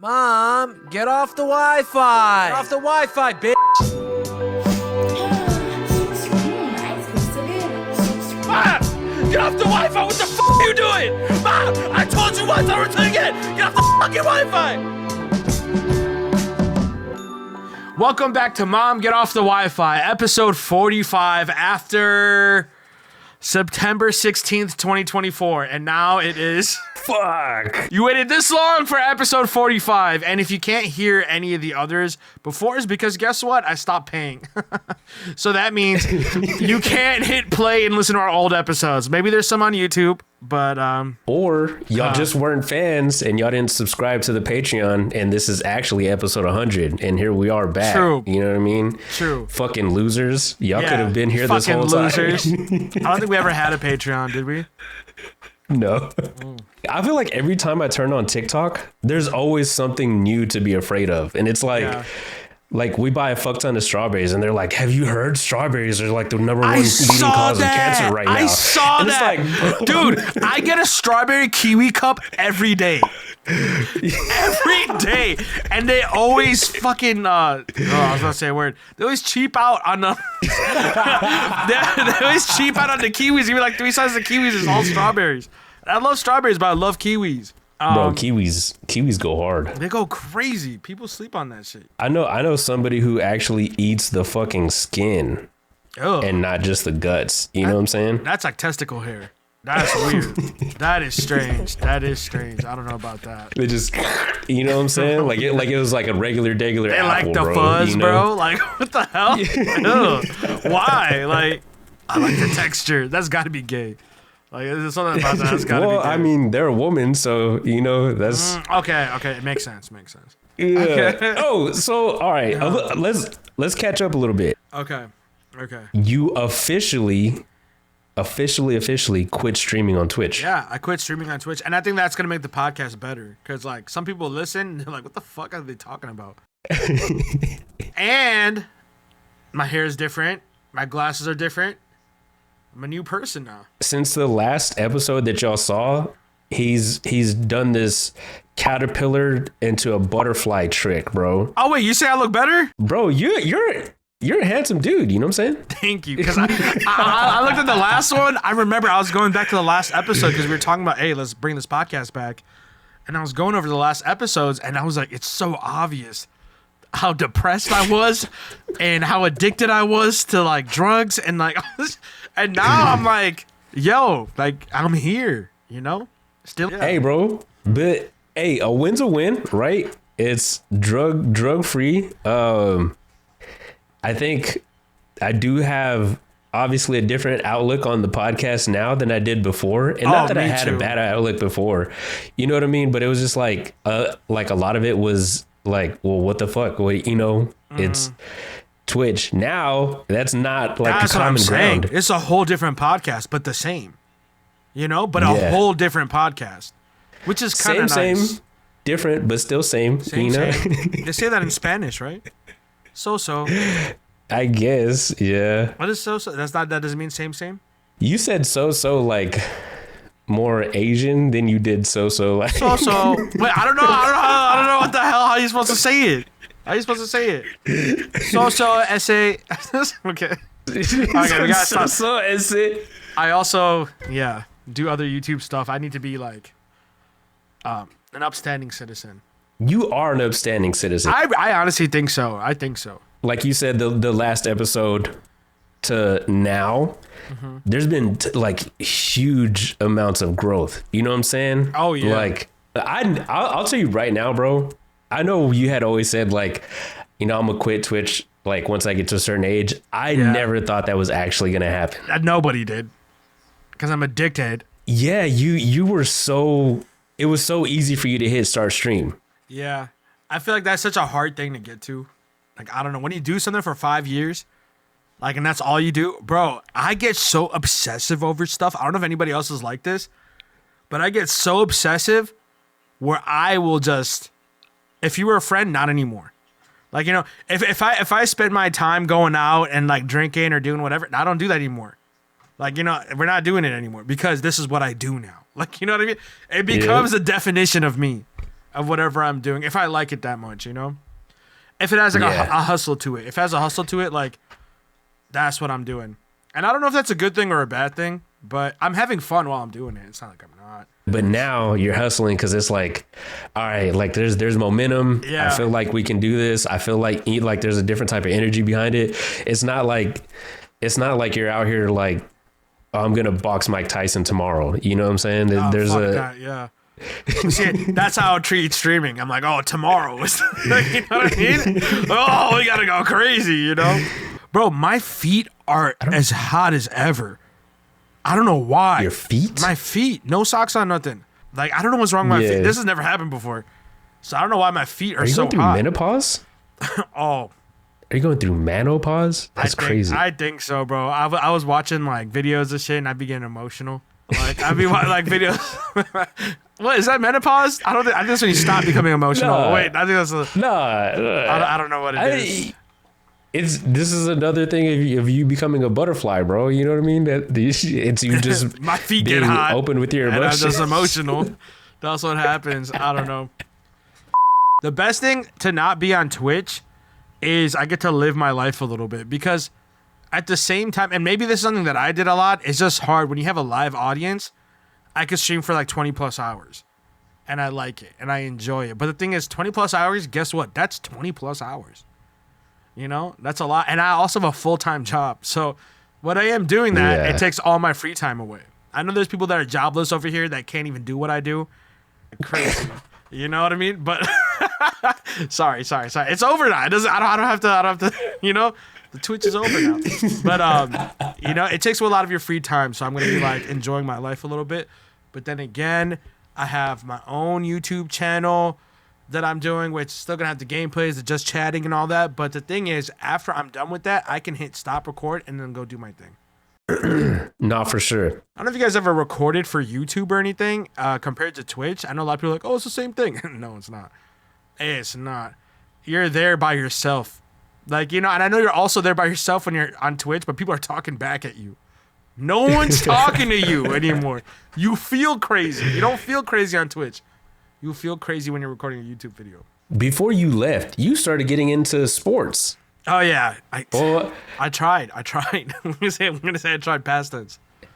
Mom, get off the Wi-Fi! Get off the Wi-Fi, bitch! Mom! Get off the Wi-Fi! What the f*** are you doing? Mom! I told you once, I'll return again! Get off the fucking Wi-Fi! Welcome back to Mom, Get Off the Wi-Fi, episode 45 after September 16th, 2024. And now it is... Fuck. You waited this long for episode 45, and if you can't hear any of the others before, it's because guess what? I stopped paying. So that means you can't hit play and listen to our old episodes. Maybe there's some on YouTube, but or y'all just weren't fans and y'all didn't subscribe to the Patreon, and this is actually episode 100, and here we are back. True. You know what I mean? True. Fucking losers. Y'all could have been here this whole losers. time. I don't think we ever had a Patreon, did we? No. I feel like every time I turn on TikTok, there's always something new to be afraid of. And it's like, like we buy a fuck ton of strawberries and they're like, have you heard strawberries are like the number one leading cause of cancer right now? I saw and that. It's like, dude, I get a strawberry kiwi cup every day. Every day. And they always fucking, I was going to say a word. They always cheap out on the, they always cheap out on the kiwis. Even like 3 sizes of kiwis is all strawberries. I love strawberries, but I love kiwis. Bro, kiwis go hard. They go crazy. People sleep on that shit. I know somebody who actually eats the fucking skin. Ugh. And not just the guts. You know what I'm saying? That's like testicle hair. That's weird. That is strange. That is strange. I don't know about that. They just, you know what I'm saying? Like it was like a regular They apple, like the bro, fuzz, you know? bro. Like, what the hell? Ugh. Why? Like, I like the texture. That's got to be gay. Like, there's something about that. That's got to be gay. I mean, they're a woman, so, you know, that's... Okay. It makes sense. Yeah. Okay. Oh, so, all right. Let's catch up a little bit. Okay. You officially quit streaming on Twitch. Yeah, I quit streaming on Twitch, and I think that's going to make the podcast better, because, like, some people listen, and they're like, what the fuck are they talking about? And my hair is different. My glasses are different. I'm a new person now. Since the last episode that y'all saw, he's done this caterpillar into a butterfly trick, bro. Oh, wait, you say I look better? Bro, you're a handsome dude, you know what I'm saying? Thank you. Because I looked at the last one. I remember I was going back to the last episode because we were talking about, hey, let's bring this podcast back. And I was going over the last episodes, and I was like, it's so obvious how depressed I was and how addicted I was to, like, drugs. And, like, and now I'm like, yo, like, I'm here, you know? Still. Yeah. Hey, bro. But, hey, a win's a win, right? It's drug-free. I think I do have obviously a different outlook on the podcast now than I did before. And not that I had a bad outlook before, you know what I mean? But it was just like a lot of it was like, well, what the fuck? Well, you know, it's Twitch. Now that's not like that's a common ground. It's a whole different podcast, but the same, you know, but a whole different podcast, which is kind of nice. Same, different, but still same, you know? They say that in Spanish, right? So. I guess, yeah. What is so? That doesn't mean same. You said so like more Asian than you did so like. So. Wait, I don't know what the hell. How are you supposed to say it? So essay. Okay. Okay, we got so essay. I also do other YouTube stuff. I need to be like an upstanding citizen. You are an upstanding citizen. I honestly think so. Like you said, the last episode to now, there's been like huge amounts of growth. You know what I'm saying? Oh, yeah. Like, I'll tell you right now, bro. I know you had always said like, you know, I'm gonna quit Twitch like once I get to a certain age. I never thought that was actually gonna happen. Nobody did, because I'm addicted. Yeah, you were so. It was so easy for you to hit start stream. Yeah, I feel like that's such a hard thing to get to. Like, I don't know, when you do something for 5 years, like, and that's all you do, bro, I get so obsessive over stuff. I don't know if anybody else is like this, but I get so obsessive where I will just, if you were a friend, not anymore. Like, you know, if I spend my time going out and like drinking or doing whatever, I don't do that anymore. Like, you know, we're not doing it anymore because this is what I do now. Like, you know what I mean? It becomes a definition of me. of whatever I'm doing if I like it that much, you know? If it has like a hustle to it. If it has a hustle to it, like that's what I'm doing. And I don't know if that's a good thing or a bad thing, but I'm having fun while I'm doing it. It's not like I'm not. But now you're hustling because it's like, all right, like there's momentum. Yeah. I feel like we can do this. I feel like there's a different type of energy behind it. It's not like you're out here like, oh, I'm gonna box Mike Tyson tomorrow. You know what I'm saying? There's yeah. See, that's how I treat streaming. I'm like, oh, tomorrow is like, you know what I mean? Oh, we gotta go crazy, you know? Bro, my feet are as hot as ever. I don't know why. Your feet? My feet. No socks on, nothing. Like, I don't know what's wrong with my feet. This has never happened before. So I don't know why my feet are so hot. Are you going through menopause? Oh. Are you going through menopause? That's crazy. I think so, bro. I was watching like videos of shit and I'd be getting emotional. Like I'd be watching like videos. What is that, menopause? I think that's when you stop becoming emotional. Nah. Wait, I think that's I don't know what it is. This is another thing of you becoming a butterfly, bro. You know what I mean? It's you just my feet being get hot, open with your emotions. And I'm just emotional. That's what happens. I don't know. The best thing to not be on Twitch is I get to live my life a little bit, because at the same time, and maybe this is something that I did a lot, it's just hard when you have a live audience. I could stream for like 20 plus hours and I like it and I enjoy it. But the thing is, 20 plus hours, guess what? That's 20 plus hours. You know, that's a lot. And I also have a full-time job. So when I am doing that, it takes all my free time away. I know there's people that are jobless over here that can't even do what I do. Crazy. You know what I mean? But sorry. It's over now. I don't have to, you know, the Twitch is over now. But, you know, it takes a lot of your free time. So I'm going to be like enjoying my life a little bit. But then again, I have my own YouTube channel that I'm doing, which is still gonna have the gameplays, the just chatting and all that. But the thing is, after I'm done with that, I can hit stop record and then go do my thing. Not for sure. I don't know if you guys ever recorded for YouTube or anything compared to Twitch. I know a lot of people are like, oh, it's the same thing. No, it's not. It's not. You're there by yourself. Like, you know, and I know you're also there by yourself when you're on Twitch, but people are talking back at you. No one's talking to you anymore. You feel crazy. You don't feel crazy on Twitch. You feel crazy when you're recording a YouTube video. Before you left, you started getting into sports. Oh yeah, I tried. I'm gonna say I tried past tense. I'm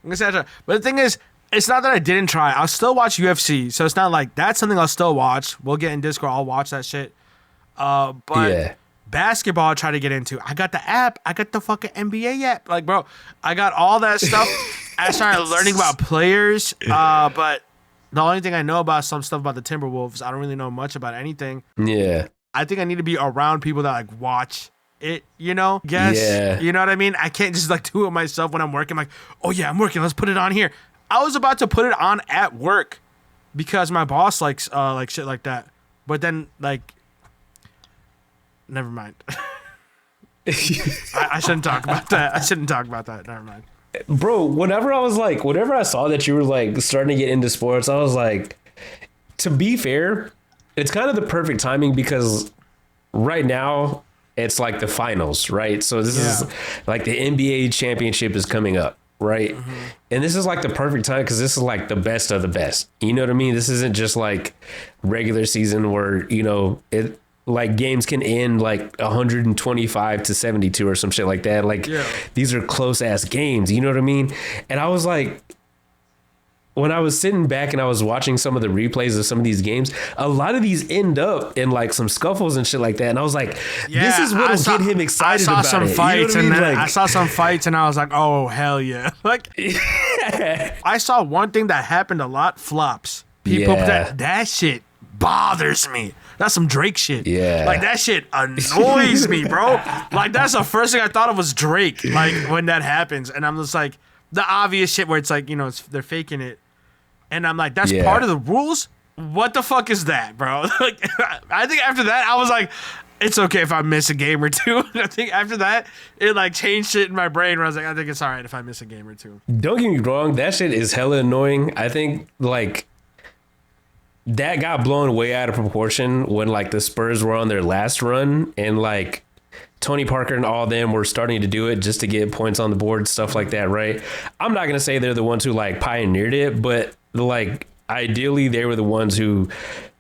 gonna say I tried. But the thing is, it's not that I didn't try. I'll still watch UFC, so it's not like that's something I'll still watch. We'll get in Discord. I'll watch that shit. But basketball, I try to get into. I got the app. I got the fucking NBA app. Like, bro, I got all that stuff. I started learning about players. But the only thing I know about is some stuff about the Timberwolves. I don't really know much about anything. Yeah. I think I need to be around people that like watch it, you know? Guess. Yeah. You know what I mean? I can't just like do it myself when I'm working. I'm like, oh yeah, I'm working. Let's put it on here. I was about to put it on at work because my boss likes like shit like that. But then like, never mind. I shouldn't talk about that. Never mind. Bro, whenever I saw that you were like starting to get into sports, I was like, to be fair, it's kind of the perfect timing because right now it's like the finals, right? So this is like the NBA championship is coming up, right? Mm-hmm. And this is like the perfect time because this is like the best of the best. You know what I mean? This isn't just like regular season where, you know, it like games can end like 125 to 72 or some shit like that. Like these are close ass games. You know what I mean? And I was like, when I was sitting back and I was watching some of the replays of some of these games, a lot of these end up in like some scuffles and shit like that. And I was like, this is what'll get him excited about it. I saw some fights and then I saw some fights and I was like, oh, hell yeah. Like, I saw one thing that happened a lot, flops. People, that shit bothers me. That's some Drake shit. Yeah. Like, that shit annoys me, bro. Like, that's the first thing I thought of was Drake, like, when that happens. And I'm just like, the obvious shit where it's like, you know, they're faking it. And I'm like, that's part of the rules? What the fuck is that, bro? Like, I think after that, I was like, it's okay if I miss a game or two. I think after that, it, like, changed shit in my brain where I was like, I think it's all right if I miss a game or two. Don't get me wrong. That shit is hella annoying. I think, like, that got blown way out of proportion when like the Spurs were on their last run and like Tony Parker and all them were starting to do it just to get points on the board, stuff like that, right? I'm not going to say they're the ones who like pioneered it, but like ideally they were the ones who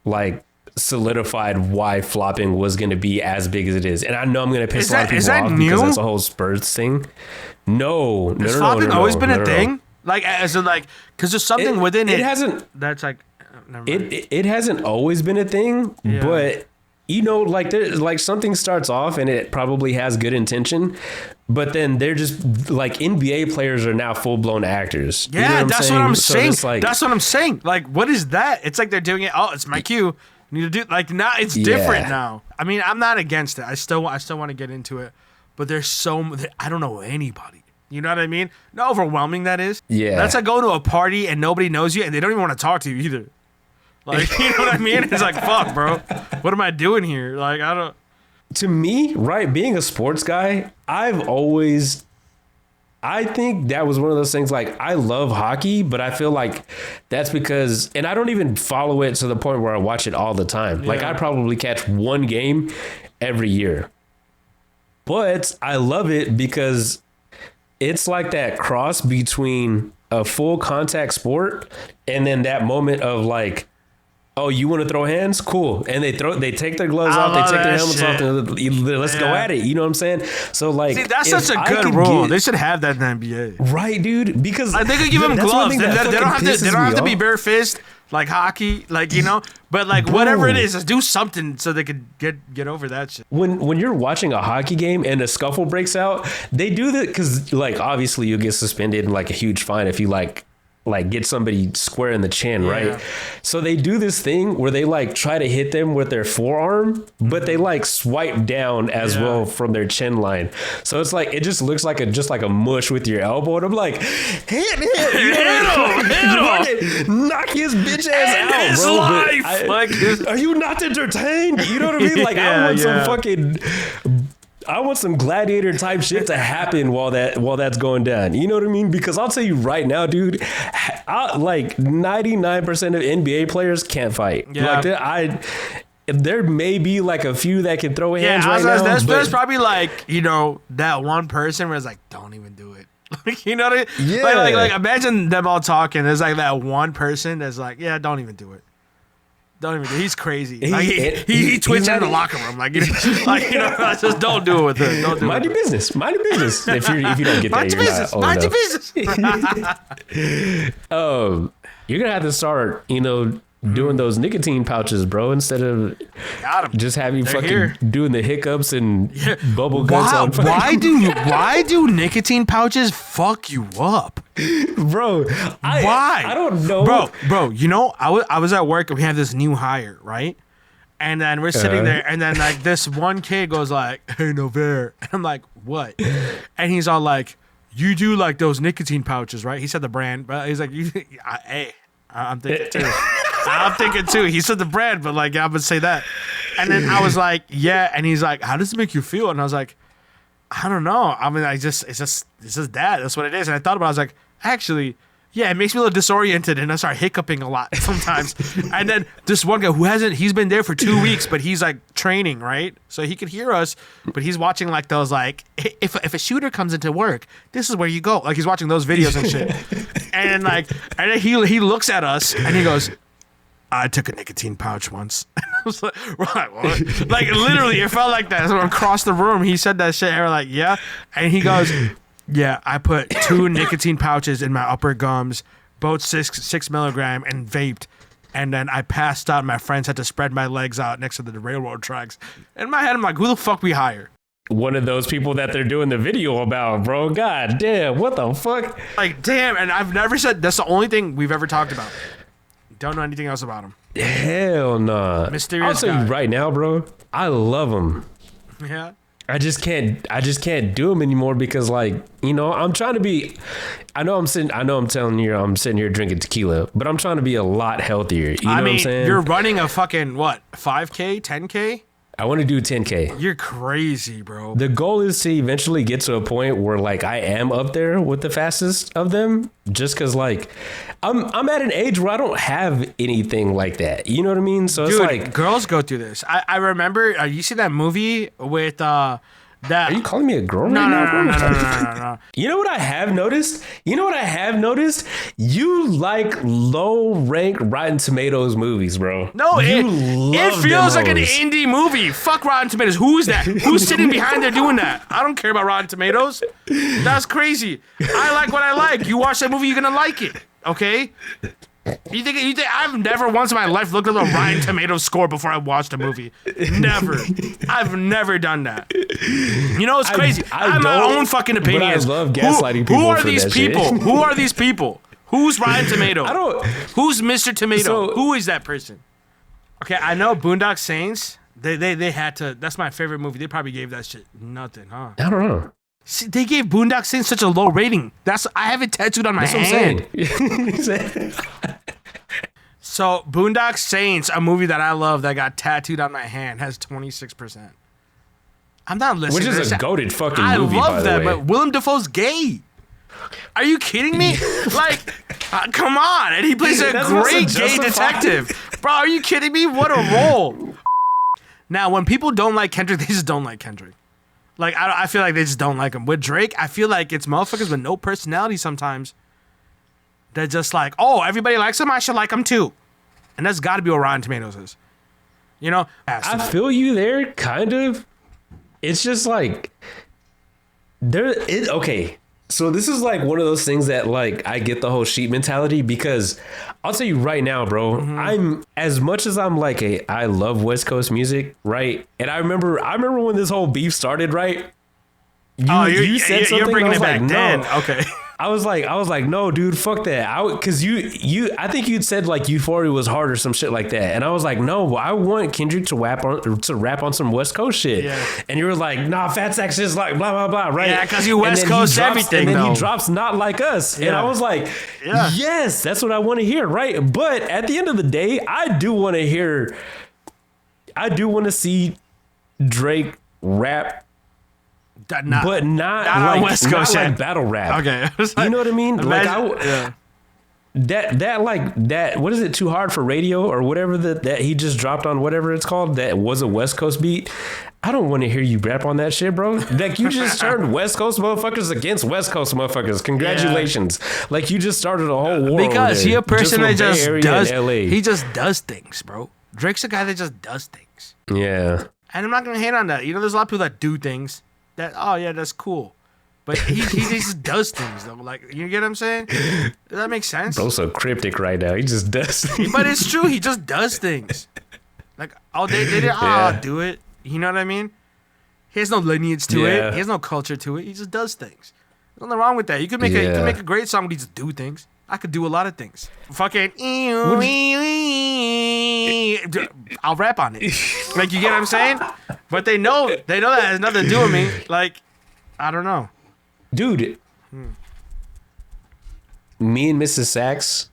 like solidified why flopping was going to be as big as it is. And I know I'm going to piss a lot of people off because that's a whole Spurs thing. No. Has flopping always been a thing? Like, as in, like, because there's something within it. It hasn't. That's like, never mind. It hasn't always been a thing, but you know, like something starts off and it probably has good intention, but then they're just like NBA players are now full blown actors. Yeah, you know that's what I'm saying. Like, that's what I'm saying. Like, what is that? It's like they're doing it. Oh, it's my cue. Need to do like now. It's different now. I mean, I'm not against it. I still want to get into it, but there's I don't know anybody. You know what I mean? No, overwhelming that is. Yeah. That's like going to a party and nobody knows you and they don't even want to talk to you either. Like, you know what I mean? It's like, fuck, bro. What am I doing here? Like, I don't. To me, right, being a sports guy, I think that was one of those things, like, I love hockey, but I feel like that's because, and I don't even follow it to the point where I watch it all the time. Like, I probably catch one game every year. But I love it because it's like that cross between a full contact sport and then that moment of like, oh, you want to throw hands? Cool. And they take their gloves off, they take their helmets off, and let's go at it. You know what I'm saying? So like, see, that's such a good rule. They should have that in the NBA, right, dude? Because they could give them gloves. They don't have to be bare fist like hockey, like, you know. But like, whatever it is, just do something so they could get over that shit. When you're watching a hockey game and a scuffle breaks out, they do that because like obviously you'll get suspended and like a huge fine if you like get somebody square in the chin, right? So they do this thing where they like try to hit them with their forearm, but they like swipe down as well from their chin line. So it's like, it just looks like a mush with your elbow. And I'm like, hit him, knock his bitch ass out, his bro. life. Are you not entertained? You know what I mean? Like, I want some gladiator type shit to happen while that's going down. You know what I mean? Because I'll tell you right now, dude, like 99% of NBA players can't fight. Yeah. Like there may be like a few that can throw hands right now. There's probably like, you know, that one person where it's like, don't even do it. Like, you know what I mean? Yeah. Like imagine them all talking. There's like that one person that's like, yeah, don't even do it. Don't even do it. He's crazy. He twitches in the locker room. Like, you know, just don't do it with him. Don't do Mind your business. Mind your business. If you don't get that, you're not old enough. You're gonna have to start, you know, doing those nicotine pouches, bro, instead of just having doing the hiccups and bubble guts on fire. Why do nicotine pouches fuck you up? Bro, why? I don't know. Bro, you know, I was at work and we have this new hire, right? And then we're sitting there and then like this one kid goes like, hey, Novairz. And I'm like, what? And he's all like, you do like those nicotine pouches, right? He said the brand, but he's like, hey, I'm thinking too. I'm thinking too. He said the brand, but like I would say that. And then I was like, yeah. And he's like, how does it make you feel? And I was like, I don't know. I mean, it's just that. That's what it is. And I thought about it. I was like, actually, yeah, it makes me a little disoriented and I start hiccuping a lot sometimes. And then this one guy he's been there for 2 weeks, but he's like training, right? So he could hear us, but he's watching like those, like, if a shooter comes into work, this is where you go. Like he's watching those videos and shit. And then he looks at us and he goes, I took a nicotine pouch once. I was like, right, what? Like literally, it felt like that. So across the room, he said that shit, and we're like, yeah. And he goes, yeah, I put 2 nicotine pouches in my upper gums, both 6 milligram, and vaped. And then I passed out. My friends had to spread my legs out next to the railroad tracks. In my head, I'm like, who the fuck we hire? One of those people that they're doing the video about, bro. God damn, what the fuck? Like, damn, and I've never said that's the only thing we've ever talked about. Don't know anything else about him. Hell nah. Mysterious I'll tell guy. you right now, bro. I love him. Yeah. I just can't do them anymore because, like, you know, I'm trying to be. I'm telling you, I'm sitting here drinking tequila, but I'm trying to be a lot healthier. You know what I'm saying? You're running a fucking what? 5K, 10K? I want to do 10K. You're crazy, bro. The goal is to eventually get to a point where, like, I am up there with the fastest of them, just because, like, I'm at an age where I don't have anything like that. You know what I mean? So Dude, it's like girls go through this. I remember. You see that movie with That Are you calling me a girl no, right no, now, bro? no, no, no, no, no, no. You know what I have noticed? You like low rank Rotten Tomatoes movies, bro. No, you it love feels like an demos. indie movie. Fuck Rotten Tomatoes. Who's that? Who's sitting behind there doing that? I don't care about Rotten Tomatoes. That's crazy. I like what I like. You watch that movie, you're gonna like it. Okay? You think I've never once in my life looked at the Rotten Tomatoes score before I watched a movie. Never. I've never done that. You know, it's crazy. I have my own fucking opinions. But I love gaslighting people. Who are for these that people? Shit. Who are these people? Who's Rotten Tomato? I don't. Who's Mr. Tomato? So- Who is that person? Okay, I know Boondock Saints. They had to. That's my favorite movie. They probably gave that shit nothing, huh? I don't know. See, they gave Boondock Saints such a low rating. I have it tattooed on my hand. That's what I'm saying. So Boondock Saints, a movie that I love that got tattooed on my hand, has 26%. I'm not listening. Which to is this. a goated fucking I movie, love by that, the way. but Willem Dafoe's gay. Are you kidding me? Like, come on. And he plays a That's great also gay justified. detective. Bro, are you kidding me? What a role. Now, when people don't like Kendrick, they just don't like Kendrick. Like, I feel like they just don't like him. With Drake, I feel like it's motherfuckers with no personality sometimes. They're just like, oh, everybody likes him, I should like him too. And that's got to be what Rotten Tomatoes is. You know? I feel you there, kind of. It's just like okay. So this is like one of those things that like I get the whole sheep mentality because I'll tell you right now, bro. I'm as much as I'm like I love West Coast music, right? And I remember when this whole beef started, right? You said something. You're bringing I was it back like, then. no. Okay. I was like, no, dude, fuck that. Cause I think you'd said like Euphoria was hard or some shit like that. And I was like, no, I want Kendrick to rap on some West Coast shit. Yeah. And you were like, nah, Fatsax is like blah, blah, blah, right? Yeah, 'cause you And West then he Coast drops- everything, And then though. he drops Not Like Us. And Yeah. I was like, Yeah. yes, that's what I want to hear, right? But at the end of the day, I do want to see Drake rap, but not not like, on West Coast not shit. like battle rap. Okay. You know what I mean? Yeah. That what is it, Too Hard for Radio or whatever that he just dropped on whatever it's called that was a West Coast beat. I don't want to hear you rap on that shit, bro. Like you just turned West Coast motherfuckers against West Coast motherfuckers. Congratulations. Like you just started a whole war Because over he there, a person from that Bay just Area does. and LA. He just does things, bro. Drake's a guy that just does things, Yeah. and I'm not gonna hate on that. You know, there's a lot of people that do things that, oh yeah, that's cool, but he just does things though. Like, you get what I'm saying? Does that make sense? Bro's so cryptic right now. He just does. But it's true. He just does things. Like, oh, they did it. Oh, Yeah. I'll do it. You know what I mean? He has no lineage to Yeah. it. He has no culture to it. He just does things. There's nothing wrong with that. You could make a great song when you just do things. I could do a lot of things. Fucking, I'll rap on it. Like, you get what I'm saying? But they know that has nothing to do with me. Like, I don't know. Dude. Me and Mrs. Sax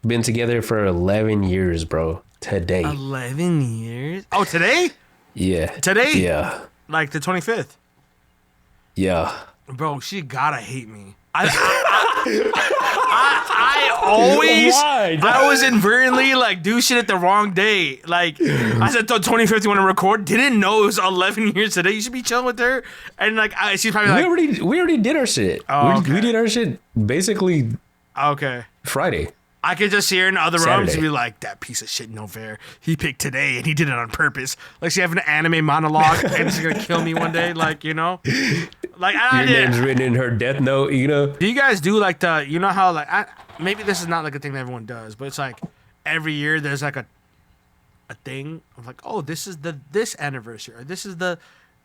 been together for 11 years, bro. Today. 11 years? Oh, today? Yeah. Today? Yeah. Like the 25th. Yeah. Bro, she gotta hate me. I always, Why? I always inadvertently like do shit at the wrong day. Like, I said, 25th, you want to record? Didn't know it was 11 years today. You should be chilling with her. And like, she's probably like, we already did our shit. Oh, We did our shit basically okay. Friday. I could just see her in other rooms Saturday. and be like, that piece of shit Novairz. He picked today and he did it on purpose. Like, she have an anime monologue and she's gonna kill me one day. Like, you know? Like, Your name's written in her death note, you know? Do you guys do like you know how like, maybe this is not like a thing that everyone does, but it's like every year there's like a thing of like, oh, this is this anniversary or this is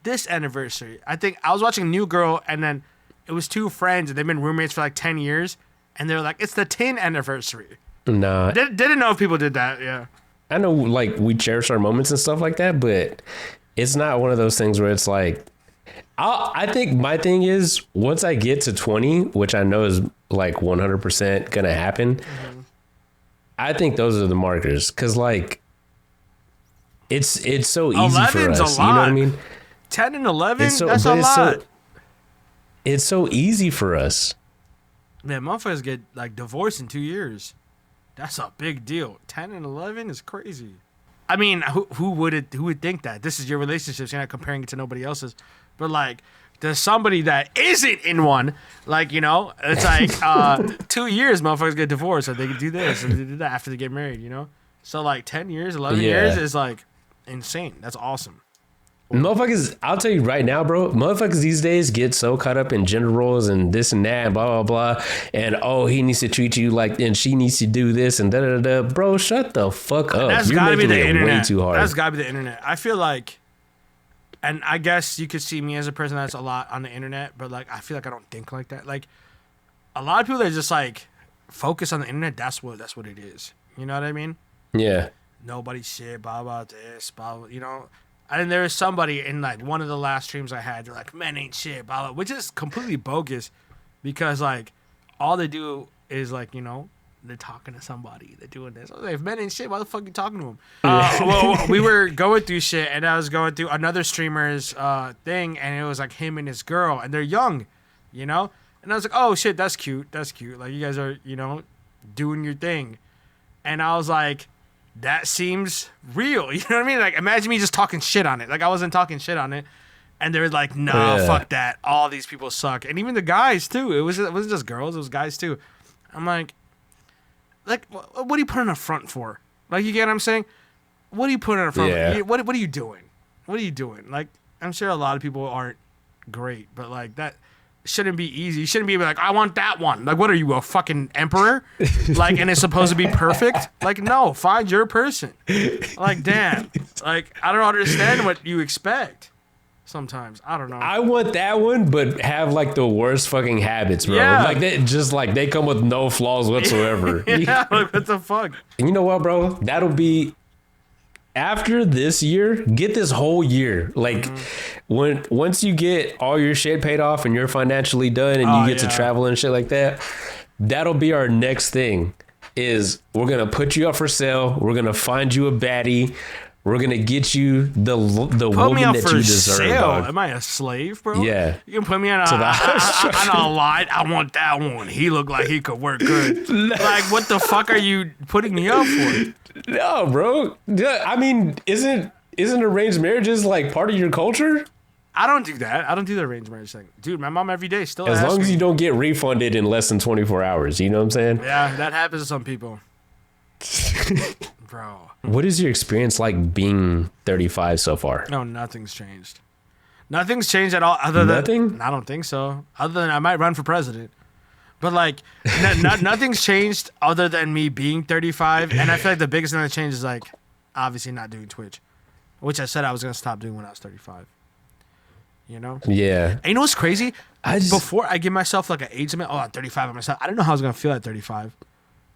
this anniversary. I think I was watching New Girl and then it was two friends and they've been roommates for like 10 years and they're like, it's the 10th anniversary. Nah. Didn't know if people did that. Yeah. I know like we cherish our moments and stuff like that, but it's not one of those things where it's like, I think my thing is once I get to 20, which I know is like 100% gonna happen, I think those are the markers. Cause like it's so easy for 11's us. a You know what I lot. mean? 10 and 11, that's a but lot. It's so easy for us. Man, motherfuckers get like divorced in 2 years. That's a big deal. 10 and 11 is crazy. I mean, who would think that this is your relationship? You're not comparing it to nobody else's, but like, there's somebody that isn't in one. Like, you know, it's like 2 years, motherfuckers get divorced, so they can do this and they do that after they get married. You know, so like 10 years, 11 years is like insane. That's awesome. Motherfuckers, I'll tell you right now, bro. Motherfuckers these days get so caught up in gender roles and this and that, and blah, blah, blah. And, oh, he needs to treat you like, and she needs to do this and da, da, da. Bro, shut the fuck up. That's You're gotta be making the it internet. way too hard. That's gotta be the internet. I feel like, and I guess you could see me as a person that's a lot on the internet, but like, I feel like I don't think like that. Like, a lot of people that just like focus on the internet, that's what it is. You know what I mean? Yeah. Nobody shit, blah, blah, this, blah, blah, you know? And there was somebody in like one of the last streams I had, they're like, men ain't shit, blah, blah, which is completely bogus because like all they do is like, you know, they're talking to somebody, they're doing this. I was like, if men ain't shit, why the fuck you talking to them? Well, we were going through shit and I was going through another streamer's thing and it was like him and his girl and they're young, you know? And I was like, oh shit, that's cute. That's cute. Like you guys are, you know, doing your thing. And I was like, that seems real. You know what I mean? Like, imagine me just talking shit on it. Like, I wasn't talking shit on it. And they were like, no, fuck that. All these people suck. And even the guys, too. It wasn't just girls. It was guys, too. I'm like, what are you putting a front for? Like, you get what I'm saying? What are you putting a front for? What are you doing? What are you doing? Like, I'm sure a lot of people aren't great. But, like, that shouldn't be easy. You shouldn't be like, I want that one. Like, what are you, a fucking emperor? Like, and it's supposed to be perfect? Like, no, find your person. Like, damn. Like, I don't understand what you expect sometimes. I don't know. I want that one, but have like the worst fucking habits, bro. Yeah. Like they come with no flaws whatsoever. Yeah, like, what the fuck? And you know what, bro? That'll be after this year, get this whole year. Like once you get all your shit paid off and you're financially done and you get to travel and shit like that, that'll be our next thing. Is we're gonna put you up for sale. We're gonna find you a baddie. We're gonna get you the woman that you deserve. Sale? Dog. Am I a slave, bro? Yeah. You can put me on a line. I want that one. He looked like he could work good. Like, what the fuck are you putting me up for? No, bro. I mean, isn't arranged marriages like part of your culture? I don't do that. I don't do the arranged marriage thing. Dude, my mom every day still as asks long as me. you don't get refunded in less than 24 hours. You know what I'm saying? Yeah, that happens to some people. Bro. What is your experience like being 35 so far? No, nothing's changed. Nothing's changed at all. Other than Nothing? I don't think so. Other than I might run for president. But like, nothing's changed other than me being 35. And I feel like the biggest thing that changed is like, obviously not doing Twitch, which I said I was gonna stop doing when I was 35. You know? Yeah. And you know what's crazy? Before I give myself like an age limit, I'm 35 on myself. I didn't know how I was gonna feel at 35.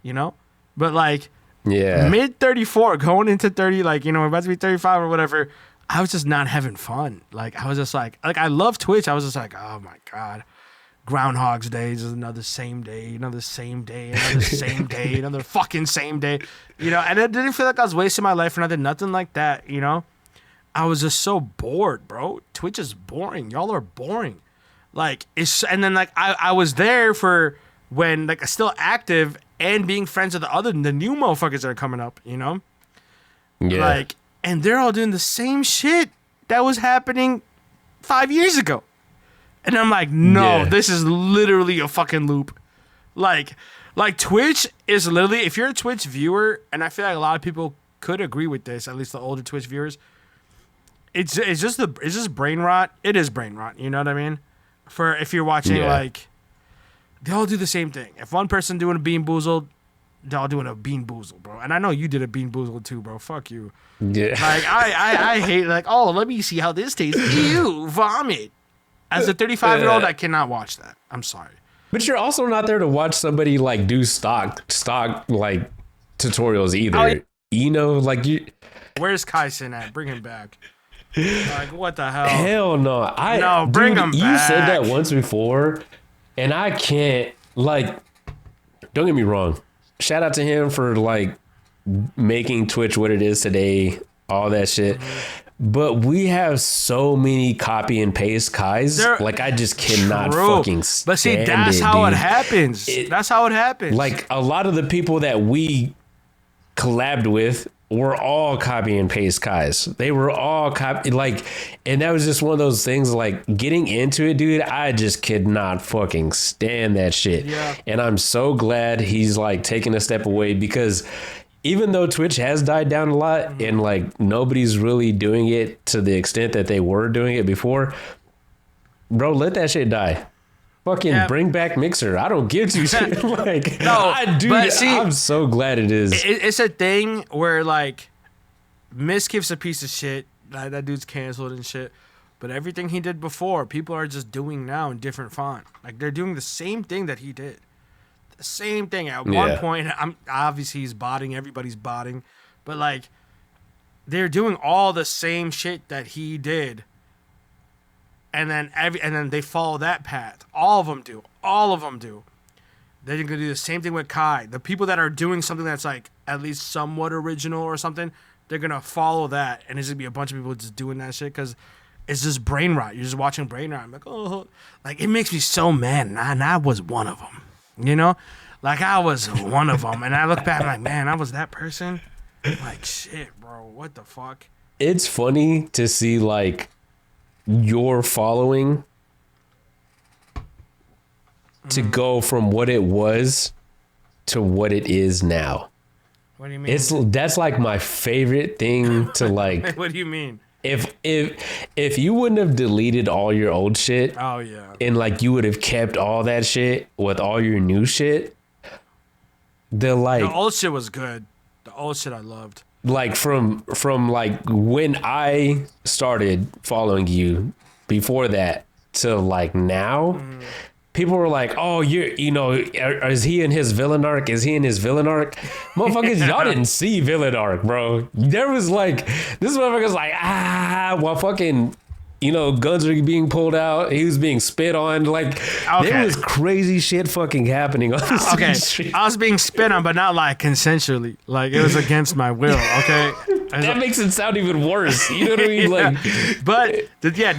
You know? But like, mid 34, going into 30, like, you know, about to be 35 or whatever, I was just not having fun. Like, I was just like I love Twitch. I was just like, oh my God. Groundhog's Day is another same day, another same day, another same day, another fucking same day. You know, and it didn't feel like I was wasting my life or nothing like that, you know? I was just so bored, bro. Twitch is boring. Y'all are boring. Like, and then like I was there for when like still active and being friends with the new motherfuckers that are coming up, you know? Yeah. Like, and they're all doing the same shit that was happening 5 years ago. And I'm like, no, this is literally a fucking loop. Like Twitch is literally, if you're a Twitch viewer, and I feel like a lot of people could agree with this, at least the older Twitch viewers, it's just brain rot. It is brain rot, you know what I mean? For if you're watching like, they all do the same thing. If one person doing a Bean Boozled, they're all doing a Bean Boozled, bro. And I know you did a Bean Boozled too, bro. Fuck you. Yeah. Like I hate like, oh, let me see how this tastes. Ew, vomit. As a 35-year-old, I cannot watch that. I'm sorry. But you're also not there to watch somebody like do stock like tutorials either. Oh, yeah. You know, like you. Where's Kaisen at? Bring him back. Like, what the hell? Hell no. Bring him back. You said that once before, and I can't, like, don't get me wrong. Shout out to him for, like, making Twitch what it is today, all that shit. But we have so many copy and paste Kais. Like, I just cannot fucking stand it. But see, that's how it happens. That's how it happens. Like, a lot of the people that we collabed with were all copy and paste Kai's. They were all copy, like, and that was just one of those things, like, getting into it, dude, I just could not fucking stand that shit. Yeah. And I'm so glad he's, like, taking a step away, because even though Twitch has died down a lot and, like, nobody's really doing it to the extent that they were doing it before, bro, let that shit die. Fucking bring back Mixer. I don't give two shit. Like, No, I do. but see, I'm so glad it is. It's a thing where, like, Miskiff's a piece of shit. That dude's canceled and shit. But everything he did before, people are just doing now in different font. Like, they're doing the same thing that he did. The same thing. At one point, obviously he's botting. Everybody's botting. But, like, they're doing all the same shit that he did. And then they follow that path. All of them do. They're gonna do the same thing with Kai. The people that are doing something that's like at least somewhat original or something, they're gonna follow that, and there's gonna be a bunch of people just doing that shit because it's just brain rot. You're just watching brain rot. I'm like, oh, like it makes me so mad. And I was one of them, you know, like I was one of them. And I look back, I'm like, man, I was that person. I'm like, shit, bro, what the fuck? It's funny to see like your following to go from what it was to what it is now. What do you mean? That's like my favorite thing to like. What do you mean? If you wouldn't have deleted all your old shit, Oh yeah, and like you would have kept all that shit with all your new shit, the old shit was good. The old shit I loved. Like from like when I started following you before that to like now, people were like, oh, is he in his villain arc? Is he in his villain arc? Motherfuckers, y'all didn't see villain arc, bro. There was like, this motherfucker's like, while fucking, guns are being pulled out. He was being spit on. Like, there was crazy shit fucking happening on the street. I was being spit on, but not like consensually. Like, it was against my will, okay? That makes it sound even worse. You know what I mean? Like, but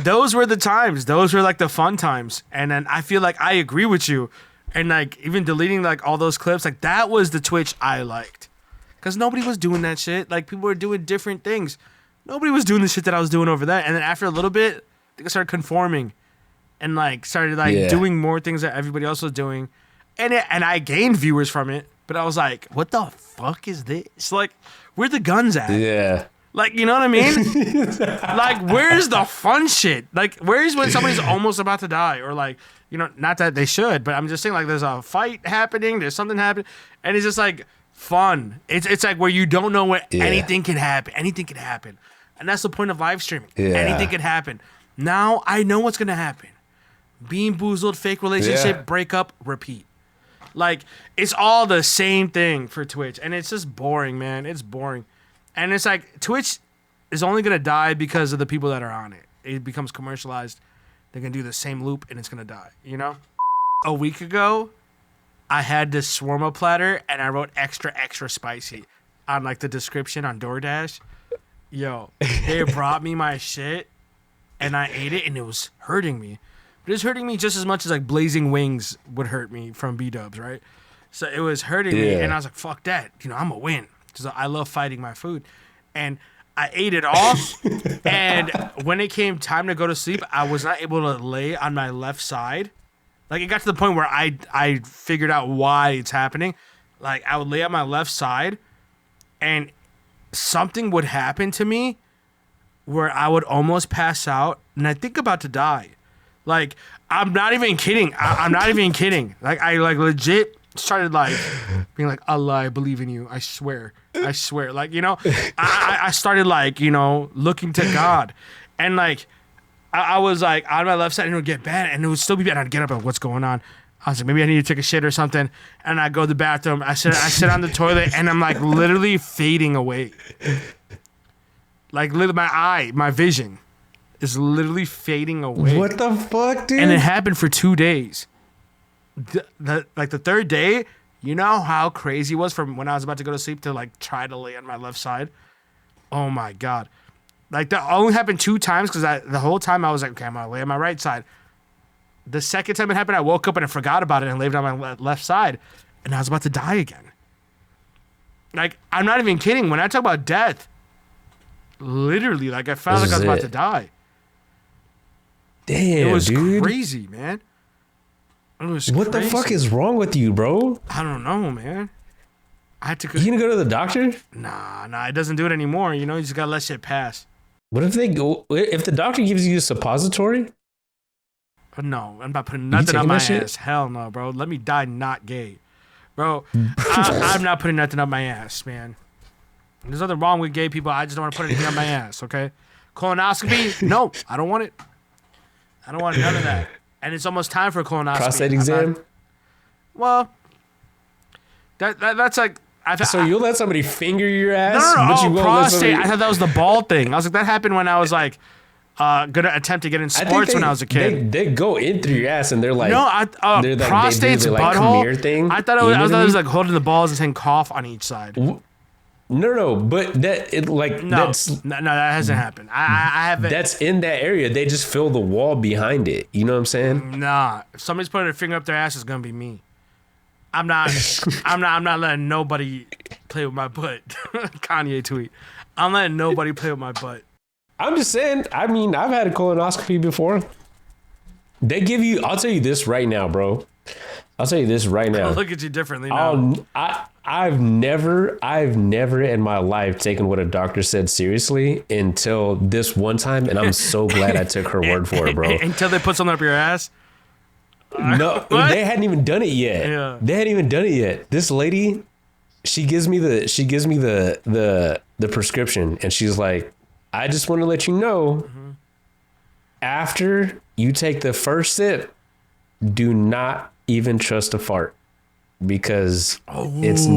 those were the times. Those were like the fun times. And then I feel like I agree with you. And like even deleting like all those clips, like that was the Twitch I liked. Because nobody was doing that shit. Like people were doing different things. Nobody was doing the shit that I was doing over there. And then after a little bit, I think I started conforming and like started like doing more things that everybody else was doing. And I gained viewers from it. But I was like, what the fuck is this? Like, where the guns at? Yeah. Like, you know what I mean? Like, where's the fun shit? Like, where's when somebody's almost about to die? Or like, not that they should, but I'm just saying like there's a fight happening, there's something happening, and it's just like fun. It's like where you don't know when anything can happen. Anything can happen. And that's the point of live streaming. Yeah. Anything can happen. Now I know what's gonna happen. Being boozled, fake relationship, breakup, repeat. Like, it's all the same thing for Twitch. And it's just boring, man. It's boring. And it's like, Twitch is only going to die because of the people that are on it. It becomes commercialized. They're going to do the same loop, and it's going to die, A week ago, I had this shawarma platter, and I wrote extra, extra spicy on, like, the description on DoorDash. Yo, they brought me my shit, and I ate it, and it was hurting me. But it was hurting me just as much as like blazing wings would hurt me from B-dubs, right? So it was hurting me, and I was like, fuck that. I'm going to win. Because I love fighting my food. And I ate it off, and when it came time to go to sleep, I was not able to lay on my left side. Like, it got to the point where I figured out why it's happening. Like, I would lay on my left side, and something would happen to me where I would almost pass out, and I think about to die. Like, I'm not even kidding. I'm not even kidding. Like, I like legit started like being like, Allah, I believe in you. I swear. Like, I started like, looking to God. And like, I was like on my left side and it would get bad and it would still be bad. And I'd get up and what's going on? I was like, maybe I need to take a shit or something. And I go to the bathroom. I sit on the toilet and I'm like literally fading away. Like literally my vision is literally fading away. What the fuck, dude? And it happened for 2 days. The third day, you know how crazy it was from when I was about to go to sleep to like try to lay on my left side? Oh my God. Like that only happened 2 times because the whole time I was like, okay, I'm going to lay on my right side. The second time it happened, I woke up and I forgot about it and laid on my left side and I was about to die again. Like, I'm not even kidding. When I talk about death, literally, like, I felt like I was about to die. Damn, it was dude. crazy, man. It was What crazy. the fuck is wrong with you, bro? I don't know, man. I had to. You gonna go to the doctor? Nah, it doesn't do it anymore. You know, you just gotta let shit pass. What if if the doctor gives you a suppository? But no, I'm not putting nothing up my taking that ass. Hell no, bro. Let me die not gay. Bro, I'm not putting nothing up my ass, man. There's nothing wrong with gay people. I just don't want to put anything up my ass, okay? Colonoscopy? No, I don't want it. I don't want none of that. And it's almost time for a colonoscopy. Prostate exam? Well, that's like... So you'll let somebody finger your ass? No. But you won't prostate. let I thought that was the ball thing. I was like, that happened when I was like... gonna attempt to get in sports when I was a kid. They go in through your ass and they're like, no, prostate's butthole. Thing, I thought it was like holding the balls and saying cough on each side. No, but that that hasn't happened. I haven't. That's in that area. They just fill the wall behind it. You know what I'm saying? Nah, if somebody's putting their finger up their ass, it's gonna be me. I'm not letting nobody play with my butt. Kanye tweet. I'm letting nobody play with my butt. I'm just saying, I mean, I've had a colonoscopy before. They give you, I'll tell you this right now, bro. I'll tell you this right now. I look at you differently now. I've never in my life taken what a doctor said seriously until this one time, and I'm so glad I took her word for it, bro. Until they put something up your ass? No, they hadn't even done it yet. Yeah. They hadn't even done it yet. This lady, she gives me the prescription, and she's like, I just want to let you know, after you take the first sip, do not even trust a fart because it's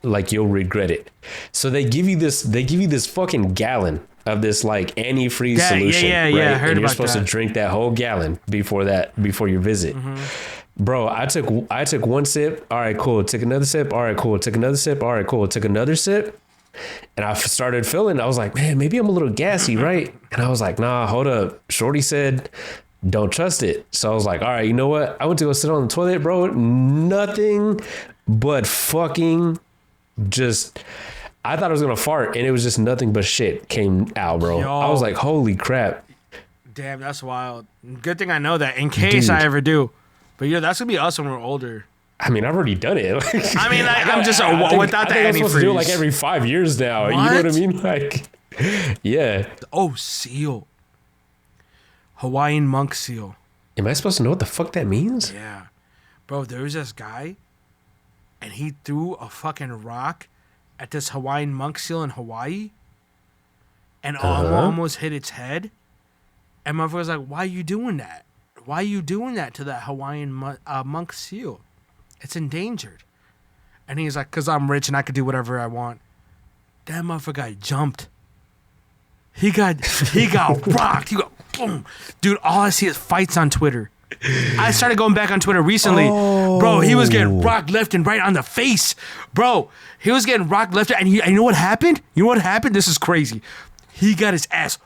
like you'll regret it. So they give you this fucking gallon of this like antifreeze solution. Yeah. Right? I heard and you're about supposed that. to drink that whole gallon before your visit. Bro, I took one sip. All right, cool. Took another sip. All right, cool. Took another sip. All right, cool. Took another sip. And I started feeling, I was like, man, maybe I'm a little gassy, right? And I was like, nah, hold up. Shorty said, don't trust it. So I was like, all right, you know what? I went to go sit on the toilet, bro. Nothing but fucking just, I thought I was going to fart and it was just nothing but shit came out, bro. Yo. I was like, holy crap. Damn, that's wild. Good thing I know that in case I ever do. But that's going to be us when we're older. I mean, I've already done it. I mean, like, I'm just without the I'm supposed to do it antifreeze. like every 5 years now. You know what I mean? Like, yeah. Oh, seal. Hawaiian monk seal. Am I supposed to know what the fuck that means? Yeah. Bro, there was this guy, and he threw a fucking rock at this Hawaiian monk seal in Hawaii, and almost hit its head. And my was like, why are you doing that? Why are you doing that to that Hawaiian monk seal? It's endangered. And he's like, because I'm rich and I could do whatever I want. That motherfucker jumped. He got rocked. He got boom. Dude, all I see is fights on Twitter. I started going back on Twitter recently. Bro, he was getting rocked left and right on the face. Bro, he was getting rocked left. And you know what happened? You know what happened? This is crazy. He got his ass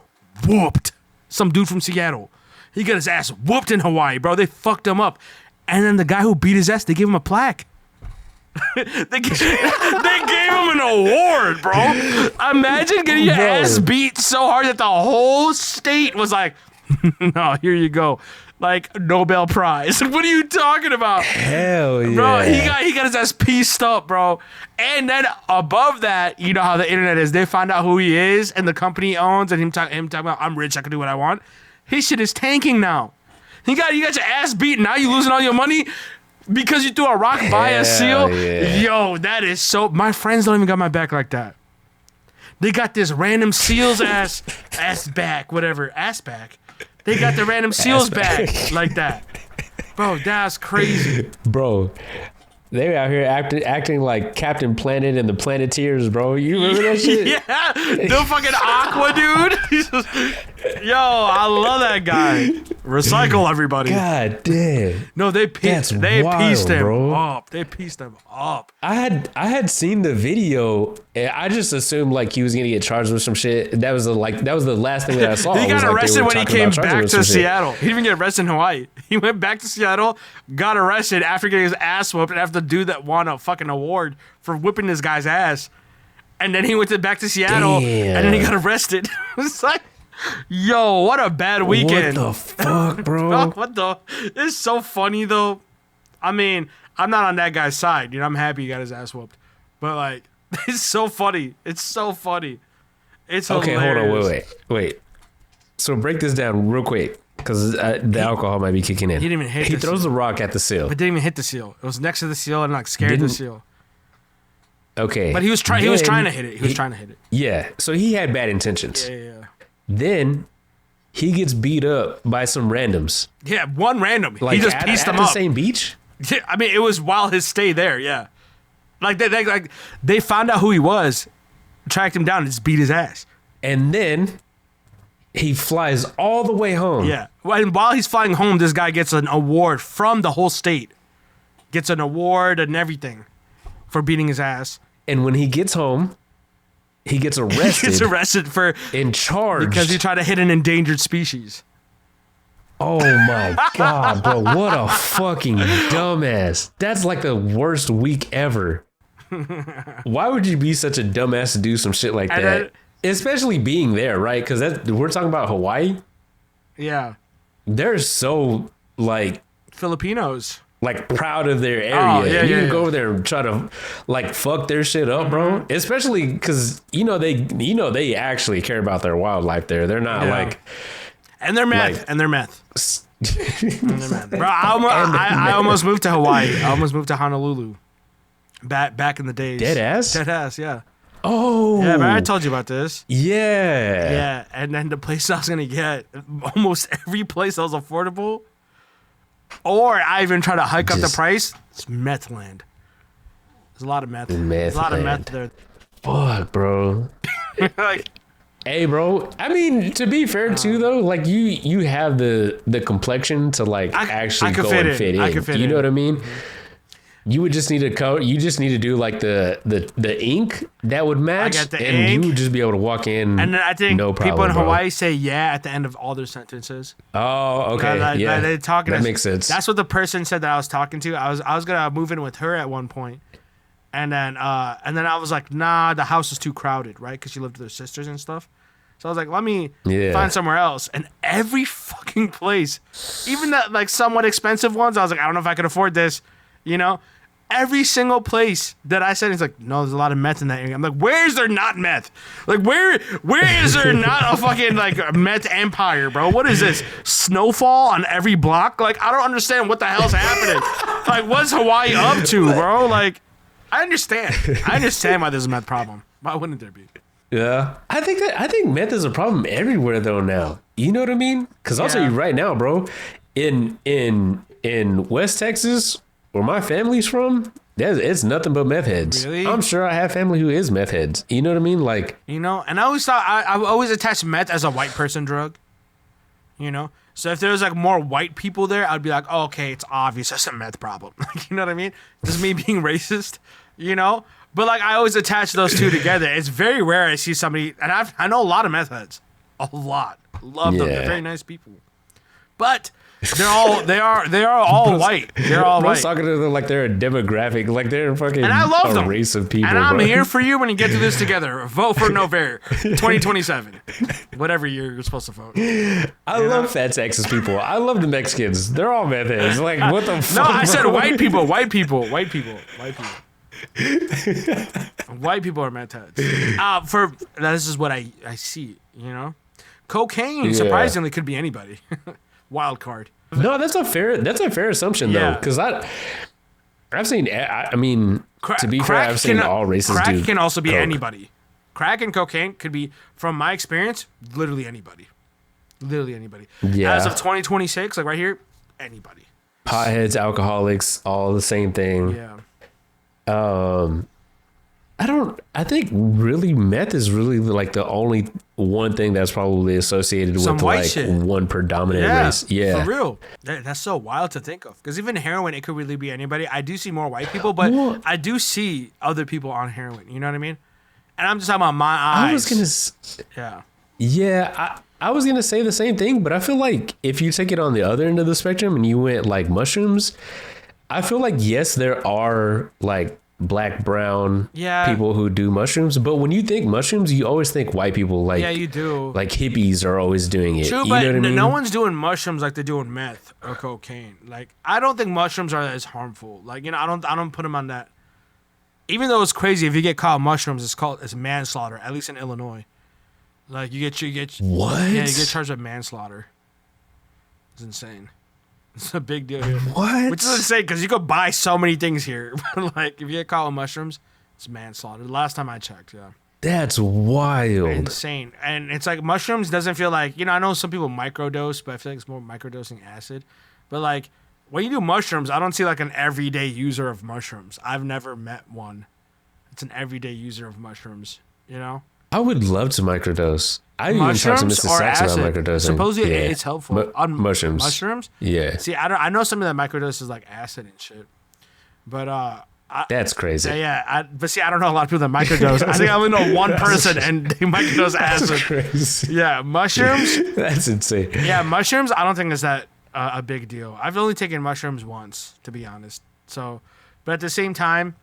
whooped. Some dude from Seattle. He got his ass whooped in Hawaii, bro. They fucked him up. And then the guy who beat his ass, they gave him a plaque. they gave him an award, bro. Imagine getting your ass beat so hard that the whole state was like, no, here you go. Like, Nobel Prize. What are you talking about? Hell yeah. Bro, he got his ass pieced up, bro. And then above that, you know how the internet is. They find out who he is and the company he owns and him talking about, I'm rich, I can do what I want. His shit is tanking now. You got your ass beat. Now you losing all your money because you threw a rock by a seal. Yeah. Yo, that is so. My friends don't even got my back like that. They got this random seal's ass back, whatever, ass back. They got the random seal's back like that. Bro, that's crazy. Bro, they were out here acting like Captain Planet and the Planeteers, bro. You remember that shit? Yeah, the fucking Aqua dude. Yo, I love that guy. Recycle, everybody. God damn. No, they pieced him bro. up. They pieced him up. I had seen the video and I just assumed like he was gonna get charged with some shit. That was the last thing that I saw. He got arrested when he came back to Seattle. Shit. He didn't even get arrested in Hawaii. He went back to Seattle, got arrested after getting his ass whooped, and after the dude that won a fucking award for whipping this guy's ass. and then he went back to Seattle, Damn. and then he got arrested. It's like, yo, what a bad weekend. What the fuck, bro? It's so funny though. I mean, I'm not on that guy's side. You know, I'm happy he got his ass whooped. But like, it's so funny. It's so funny. It's Okay, hilarious. hold on, wait. So break this down real quick, because the alcohol might be kicking in. He didn't even hit He the throws seal. the rock at the seal. But didn't even hit the seal. It was next to the seal and like scared the seal. Okay. But he was trying to hit it. He was trying to hit it. Yeah. So he had bad intentions. Yeah. Then he gets beat up by some randoms. Yeah, one random. Like He just at, pieced at them the up. same beach. Yeah, I mean, it was while his stay there. Yeah, like they found out who he was, tracked him down, and just beat his ass. And then he flies all the way home. Yeah, and while he's flying home, this guy gets an award from the whole state. Gets an award and everything for beating his ass. And when he gets home, he gets arrested. He gets arrested for and charged because he tried to hit an endangered species. Oh my God, bro. What a fucking dumbass. That's like the worst week ever. Why would you be such a dumbass to do some shit like that? Especially being there, right? Because we're talking about Hawaii. Yeah, They're so like Filipinos. Like proud of their area. Oh, yeah, you yeah, can go yeah. over there and try to like fuck their shit up, bro. Especially because they actually care about their wildlife there. They're not like. And they're meth. Like- And they're meth. Bro, I almost moved to Hawaii. I almost moved to Honolulu. Back in the days. Dead ass? Dead ass, yeah. Oh. Yeah, man, I told you about this. Yeah. Yeah, and then the place I was gonna get, almost every place that was affordable, or I even try to hike up the Just- price, it's meth land. There's a lot of meth. Meth There's a lot of land. meth there. Fuck, bro. Like, Hey, bro. I mean, to be fair too, though, like you have the complexion to like actually could go fit and in. fit in. I could fit You know in. what I mean? You would just need to You just need to do like the ink that would match, got the and ink. you would just be able to walk in. and then I think no problem, people in bro. Hawaii say yeah at the end of all their sentences. Oh, okay, yeah, They're talking. that makes sense. That's what the person said that I was talking to. I was gonna move in with her at one point, and then I was like, nah, the house is too crowded, right? Because she lived with her sisters and stuff. So I was like, let me find somewhere else. And every fucking place, even the like somewhat expensive ones, I was like, I don't know if I could afford this, you know. Every single place that I said, it's like, no, there's a lot of meth in that area. I'm like, where is there not meth? Like, where is there not a fucking like meth empire, bro? What is this? Snowfall on every block? Like, I don't understand what the hell's happening. Like, what's Hawaii up to, bro? Like, I understand why there's a meth problem. Why wouldn't there be? Yeah, I think meth is a problem everywhere though now. You know what I mean? Because I'll tell you right now, bro. In West Texas, where my family's from, it's nothing but meth heads. Really? I'm sure I have family who is meth heads. You know what I mean? Like, You know, and I always thought I always attached meth as a white person drug. You know, so if there was like more white people there, I'd be like, oh, okay, it's obvious that's a meth problem. Like, you know what I mean? Just me being racist, you know. But like, I always attach those two together. It's very rare I see somebody, and I know a lot of meth heads, a lot. Love them. They're Yeah. very nice people. But they are all white. They're all I was white. talking to them like they're a demographic, like they're fucking And I love a them. race of people. And I'm bro. here for you when you get to this together. Vote for Novairz 2027. Whatever year you're supposed to vote. I love fat Texas people. I love the Mexicans. They're all meth heads. Like, what the No, fuck? I said bro? white people. White people. White people are meth heads. This is what I see, you know? Cocaine, surprisingly, could be anybody. Wild card. No, that's a fair assumption though, Yeah. because I've seen. I mean, to be fair, Crack I've seen all races Crack do. can also be coke. anybody. Crack and cocaine could be, from my experience, literally anybody. Literally anybody. Yeah. As of 2026, like right here, anybody. Potheads, alcoholics, all the same thing. Yeah. I think really meth is really like the only one thing that's probably associated Some with white like shit. one predominant race. Yeah. For real. That's so wild to think of. Because even heroin, it could really be anybody. I do see more white people, but Well- I do see other people on heroin. You know what I mean? And I'm just talking about my eyes. I was gonna. Yeah. Yeah, I was gonna say the same thing, but I feel like if you take it on the other end of the spectrum and you went like mushrooms, I feel like yes, there are like black, brown Yeah. people who do mushrooms. But when you think mushrooms, you always think white people. Like, Yeah, you do. Like hippies are always doing it. True, You but know what I mean? no one's doing mushrooms like they're doing meth or cocaine. Like, I don't think mushrooms are as harmful. Like, you know, I don't put them on that. Even though it's crazy, if you get caught with mushrooms, it's manslaughter. At least in Illinois, like you get What? Yeah, you get charged with manslaughter. It's insane. It's a big deal here. What? Which is insane because you could buy so many things here. Like, if you get caught with mushrooms, it's manslaughter. The last time I checked, yeah. That's wild. Insane. And it's like mushrooms doesn't feel like, you know, I know some people microdose, but I feel like it's more microdosing acid. But like when you do mushrooms, I don't see like an everyday user of mushrooms. I've never met one. It's an everyday user of mushrooms, you know? I would love to microdose. I even talked to Mushrooms Mr. or Sachs about acid? microdosing. Supposedly Yeah. it's helpful. Mushrooms. Mushrooms? Yeah. See, I know some of that microdose is like acid and shit. But That's crazy. but see, I don't know a lot of people that microdose. I think I only know one person and they microdose acid. That's crazy. Yeah, mushrooms. That's insane. Yeah, mushrooms. I don't think is that a big deal. I've only taken mushrooms once, to be honest. So, but at the same time,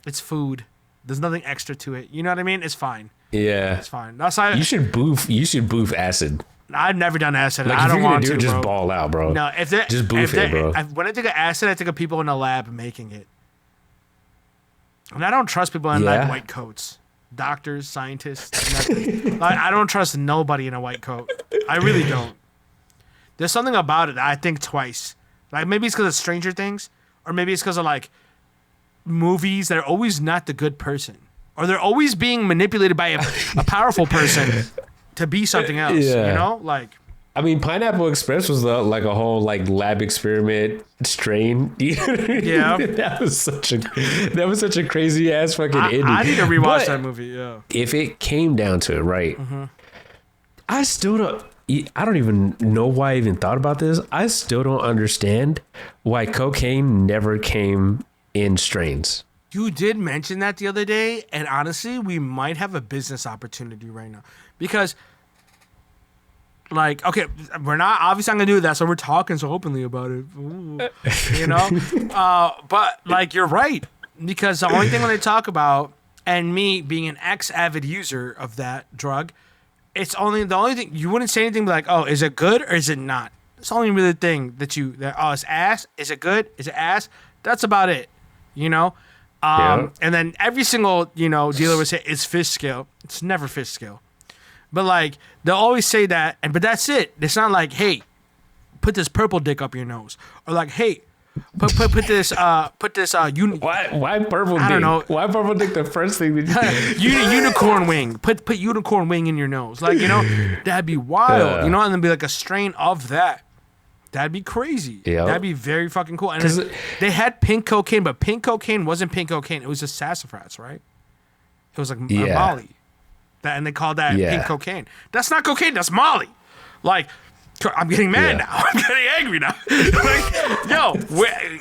it's food. There's nothing extra to it. You know what I mean? It's fine. Yeah. It's fine. That's how You should boof acid. I've never done acid. Like I if don't you're gonna want do to, it, just bro. ball out, bro. No, if they Just boof it, bro. When I think of acid, I think of people in the lab making it, and I don't trust people in Yeah. like white coats, doctors, scientists. Nothing. Like, I don't trust nobody in a white coat. I really don't. There's something about it that I think twice. Like maybe it's because of Stranger Things, or maybe it's because of like movies that are always not the good person, or they're always being manipulated by a powerful person to be something else. Yeah. You know, like. I mean, Pineapple Express was like a whole like lab experiment strain. Yeah. that was such a crazy ass fucking ending. I need to rewatch But that movie. Yeah. if it came down to it, right? I still don't. I don't even know why I even thought about this. I still don't understand why cocaine never came in strains. You did mention that the other day, and honestly, we might have a business opportunity right now because, like, okay, we're not obviously not gonna do that, so we're talking so openly about it, ooh, you know. But like, you're right because the only thing when they talk about, and me being an ex-avid user of that drug, it's the only thing you wouldn't say anything like, oh, is it good or is it not? It's the only really thing that it's ass. Is it good? Is it ass? That's about it, you know. Yeah. And then every single, you know, dealer would say it's fish scale. It's never fish scale. But like they'll always say that, but that's it. It's not like, hey, put this purple dick up your nose, or like, hey, put this Why purple dick? I don't know. Why purple dick? The first thing that unicorn wing. Put unicorn wing in your nose. Like, you know, that'd be wild. You know, and then be like a strain of that. That'd be crazy. Yeah. That'd be very fucking cool. And 'Cause they had pink cocaine, but pink cocaine wasn't pink cocaine. It was just sassafras, right? It was like Molly. And they called that pink cocaine. That's not cocaine. That's Molly. Like, I'm getting mad now. I'm getting angry now.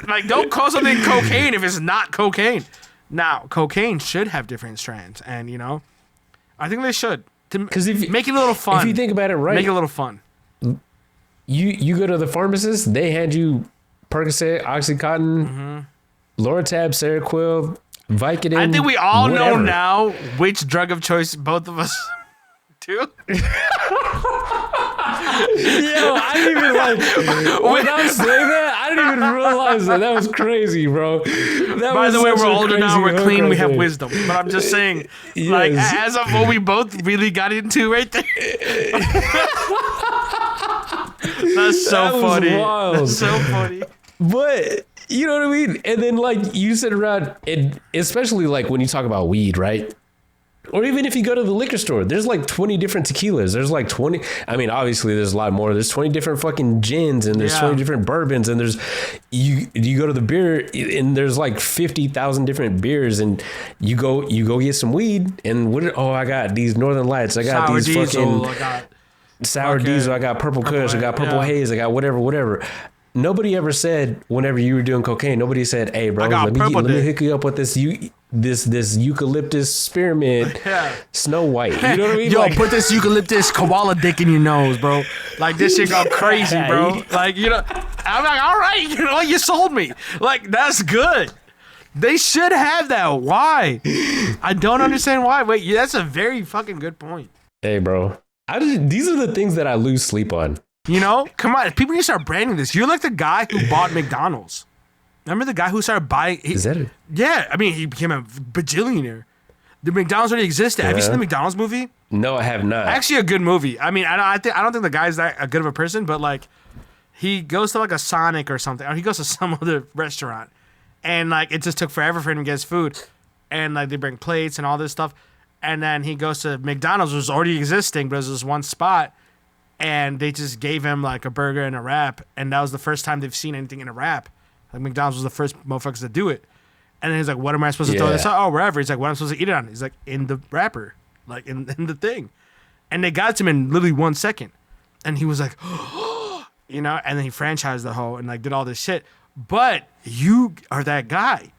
Like, don't call something cocaine if it's not cocaine. Now, cocaine should have different strands, and you know, I think they should. Because make it a little fun. If you think about it, right? Make it a little fun. You go to the pharmacist, they hand you Percocet, OxyContin, Loratab, Seroquel, Vicodin. I think we all know whatever. now which drug of choice both of us do. Yo, I didn't even when I was saying that, I didn't even realize that. That was crazy, bro. By the way, we're older now, we're clean, we have wisdom. But I'm just saying, like, as of what we both really got into right there. That's so funny. Wild. That's so funny. But you know what I mean? And then like you sit around and especially like when you talk about weed, right? Or even if you go to the liquor store, there's like 20 different tequilas. There's like 20. I mean, obviously there's a lot more. There's 20 different fucking gins and there's 20 different bourbons and there's you go to the beer and there's like 50,000 different beers and you go get some weed and I got these Northern Lights. I got Sour these diesel, fucking Sour Diesel. I got Purple Kush. I got Purple Haze. I got whatever. Nobody ever said whenever you were doing cocaine, nobody said, hey, bro, let me hook you up with this eucalyptus spearmint Snow White. You know what I mean? Yo, put this eucalyptus koala dick in your nose, bro. Like, this shit go crazy, bro. Like, you know, I'm like, all right, you know, you sold me. Like, that's good. They should have that. Why? I don't understand why. Wait, that's a very fucking good point. Hey, bro. These are the things that I lose sleep on. You know? Come on. People need to start branding this. You're like the guy who bought McDonald's. Remember the guy who started buying? Is that it? Yeah. I mean, he became a bajillionaire. The McDonald's already existed. Have you seen the McDonald's movie? No, I have not. Actually, a good movie. I mean, I don't think the guy's that good of a person, but like, he goes to like a Sonic or something, or he goes to some other restaurant, and like it just took forever for him to get his food, and like they bring plates and all this stuff, and then he goes to McDonald's, which was already existing, but it was this one spot, and they just gave him like a burger and a wrap, and that was the first time they've seen anything in a wrap. Like McDonald's was the first motherfuckers to do it. And then he's like, what am I supposed to throw this out? Oh, wherever. He's like, what am I supposed to eat it on? He's like, in the wrapper, like in the thing. And they got to him in literally 1 second. And he was like, you know, and then he franchised the whole and like did all this shit. But you are that guy.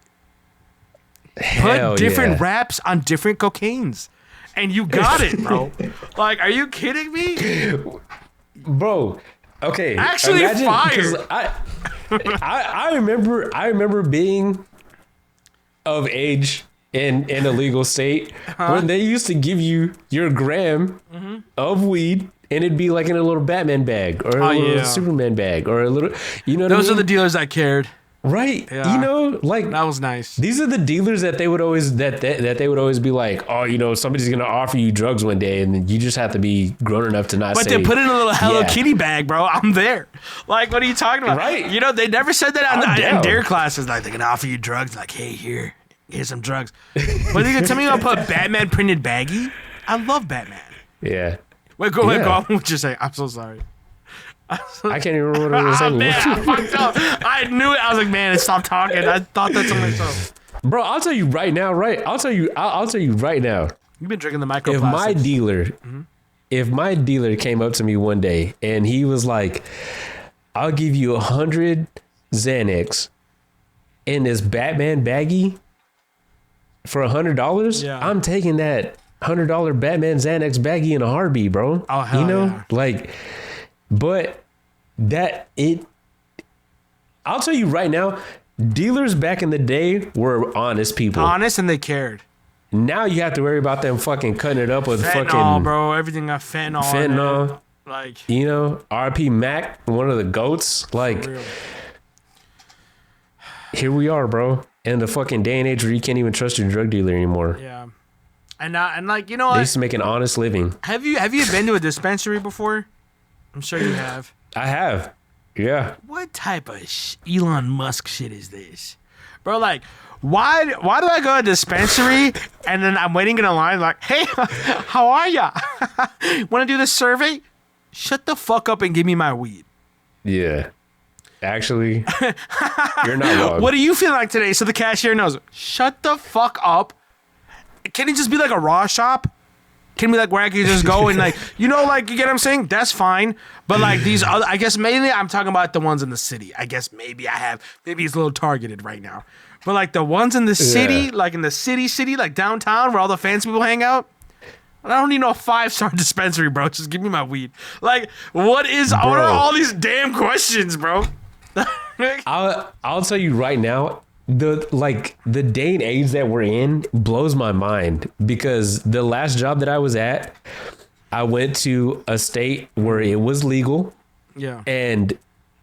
Put different wraps on different cocaines. And you got it, bro. Like, are you kidding me? Bro, okay. Actually fired. I remember being of age in a legal state when they used to give you your gram of weed and it'd be like in a little Batman bag or a little Superman bag or a little, you know what I mean? Those are the dealers that cared. Right. Yeah. You know, like that was nice. These are the dealers that they would always that they would always be like, oh, you know, somebody's gonna offer you drugs one day, and then you just have to be grown enough to not. But say, they put it in a little Hello Kitty bag, bro. I'm there. Like, what are you talking about? Right. You know, they never said that in down. dare classes. Like, they're gonna offer you drugs. Like, hey, here's some drugs. But you gonna tell me you're gonna put Batman printed baggie? I love Batman. Yeah. Wait, go ahead. Go on. What you say? I'm so sorry. I can't even remember what I was saying. Man, I fucked up. I knew it. I was like, man, stop talking. I thought that to myself. Bro, I'll tell you right now, right? I'll tell you right now. You've been drinking the microplastics. If my dealer came up to me one day and he was like, I'll give you 100 Xanax in this Batman baggie for $100, I'm taking that $100 Batman Xanax baggie in a heartbeat, bro. Oh, hell you know, yeah. like, but I'll tell you right now, dealers back in the day were honest people. Honest, and they cared. Now you have to worry about them fucking cutting it up with fentanyl, bro. Everything got fentanyl. Fentanyl. Like, you know, RP Mac, one of the goats. Like, here we are, bro. In the fucking day and age where you can't even trust your drug dealer anymore. Yeah. And like, you know what? They used to make an honest living. Have you been to a dispensary before? I'm sure you have. I have. Yeah. What type of Elon Musk shit is this? Bro, like, why do I go to a dispensary and then I'm waiting in a line like, hey, how are ya? Want to do this survey? Shut the fuck up and give me my weed. Yeah. Actually, you're not wrong. What do you feel like today? So the cashier knows. Shut the fuck up. Can it just be like a raw shop? Can be like where I can just go and like, you know, like, you get what I'm saying? That's fine. But like these other, I guess mainly I'm talking about the ones in the city. I guess maybe it's a little targeted right now. But like the ones in the city, like in the city, like downtown where all the fancy people hang out. I don't need no 5-star dispensary, bro. Just give me my weed. Like, what are all these damn questions, bro? I'll tell you right now, the day and age that we're in blows my mind, because the last job that I was at, I went to a state where it was legal. Yeah. And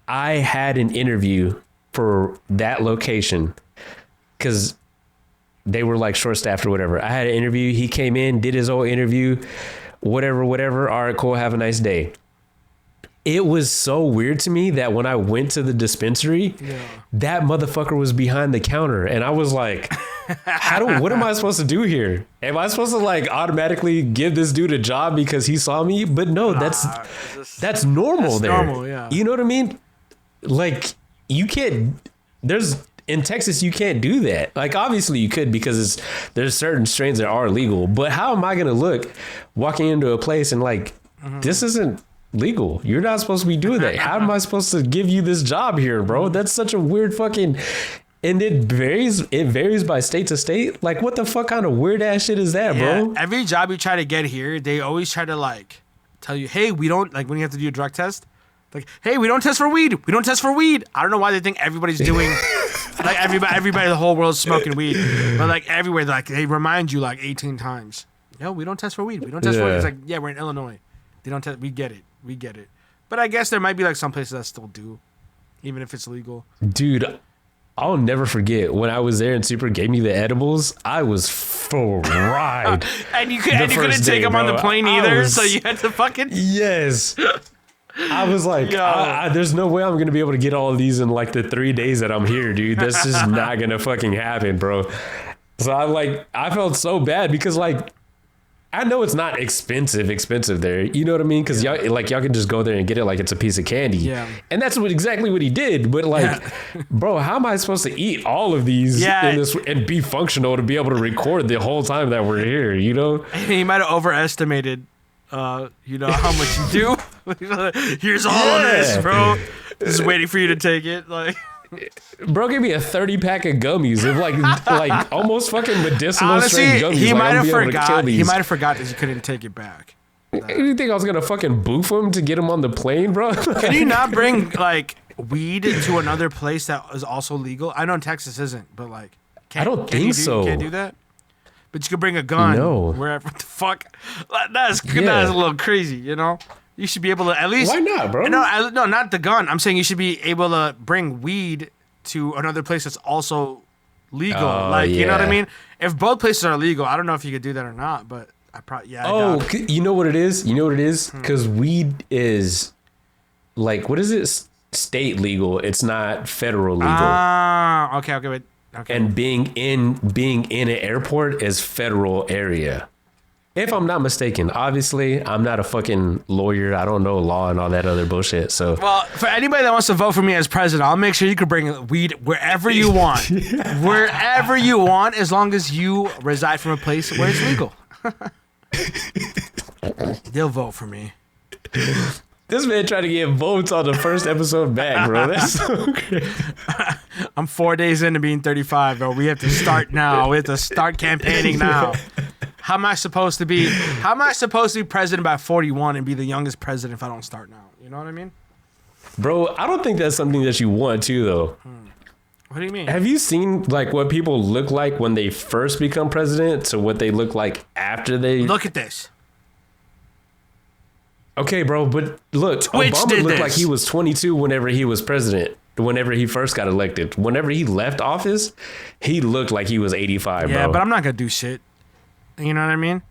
I had an interview for that location because they were like short staffed or whatever. I had an interview. He came in, did his whole interview, whatever. All right, cool. Have a nice day. It was so weird to me that when I went to the dispensary, that motherfucker was behind the counter. And I was like, what am I supposed to do here? Am I supposed to like automatically give this dude a job because he saw me? But no, that's normal there. Normal, yeah. You know what I mean? Like, you can't, in Texas, you can't do that. Like, obviously you could, because there's certain strains that are legal. But how am I going to look walking into a place and like, this isn't legal. You're not supposed to be doing that. How am I supposed to give you this job here, bro? That's such a weird fucking... And it varies by state to state. Like, what the fuck kind of weird ass shit is that, bro? Every job you try to get here, they always try to like tell you, hey, we don't, like when you have to do a drug test, like, hey, we don't test for weed. We don't test for weed. I don't know why they think everybody's doing Like everybody, the whole world's smoking weed, but like everywhere, like they remind you like 18 times. Yo, we don't test for weed. We don't test for weed. It's like, yeah, we're in Illinois. They don't test. We get it. But I guess there might be like some places that still do, even if it's legal. Dude, I'll never forget when I was there and Super gave me the edibles. I was fried. And you couldn't take them on the plane either, so you had to fucking. Yes. I was like, there's no way I'm going to be able to get all of these in like the 3 days that I'm here, dude. That's just not going to fucking happen, bro. So I felt so bad because like, I know it's not expensive there. You know what I mean? Because y'all can just go there and get it like it's a piece of candy. Yeah. And that's exactly what he did. But like, bro, how am I supposed to eat all of these in this and be functional to be able to record the whole time that we're here? You know? He might have overestimated, how much you do. Here's all of this, bro. Just waiting for you to take it. Like, bro gave me a 30-pack of gummies of like almost fucking medicinal strength gummies. He might have forgot. He might have forgot that you couldn't take it back. You think I was gonna fucking boof him to get him on the plane, bro? Can you not bring like weed to another place that is also legal? I know Texas isn't, but like, I don't think so. You can't do that. But you could bring a gun wherever. What the fuck? That's a little crazy, you know. You should be able to at least. Why not, bro? No, not the gun. I'm saying you should be able to bring weed to another place that's also legal. You know what I mean? If both places are legal, I don't know if you could do that or not, but I probably you know what it is? Because weed is like, what is it? State legal. It's not federal legal. Okay, wait. Okay. And being in an airport is federal area. If I'm not mistaken. Obviously, I'm not a fucking lawyer. I don't know law and all that other bullshit. So, well, for anybody that wants to vote for me as president, I'll make sure you can bring weed wherever you want. Wherever you want, as long as you reside from a place where it's legal. They'll vote for me. This man tried to get votes on the first episode back, bro. That's so great. I'm 4 days into being 35, bro. We have to start now. We have to start campaigning now. How am I supposed to be president by 41 and be the youngest president if I don't start now? You know what I mean? Bro, I don't think that's something that you want to, though. What do you mean? Have you seen like what people look like when they first become president to what they look like after they... Look at this. Okay, bro, but look, Twitch Obama looked like he was 22 whenever he was president, whenever he first got elected. Whenever he left office, he looked like he was 85, bro. Yeah, but I'm not going to do shit. You know what I mean?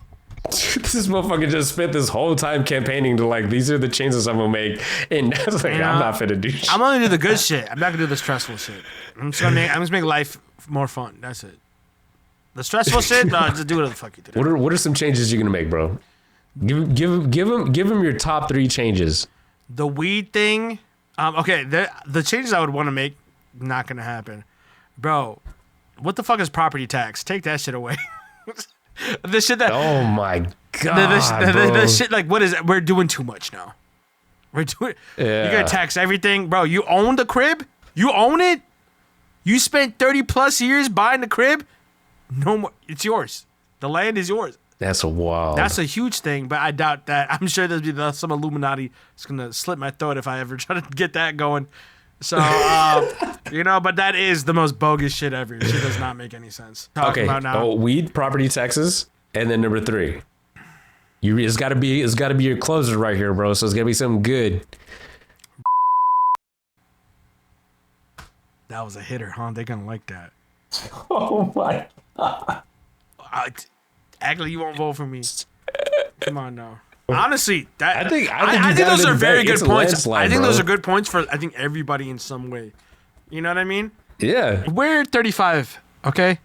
This motherfucker just spent this whole time campaigning to like, these are the changes I'm going to make. And I was like, I'm not finna do shit. I'm only do the good shit. I'm not going to do the stressful shit. I'm just going to make life more fun. That's it. The stressful shit, no, just do whatever the fuck you do. What are some changes you're going to make, bro? Give him your top 3 changes. The weed thing. Okay, the changes I would want to make, not gonna happen, bro. What the fuck is property tax? Take that shit away. The shit that. Oh my god, bro. The shit like what is it? We're doing too much now. We're doing. Yeah. You gotta tax everything, bro. You own the crib. You own it. You spent 30 plus years buying the crib. No more. It's yours. The land is yours. That's wild. That's a huge thing, but I doubt that. I'm sure there'll be some Illuminati that's gonna slit my throat if I ever try to get that going. So, but that is the most bogus shit ever. It does not make any sense. Okay. Weed, property taxes, and then number 3. It's gotta be your closer right here, bro. So it's gotta be something good. That was a hitter, huh? They're gonna like that. Oh my god. Act like you won't vote for me. Come on now. Honestly, I think those are very good points. I think those are good points for everybody in some way. You know what I mean? Yeah. We're 35, okay?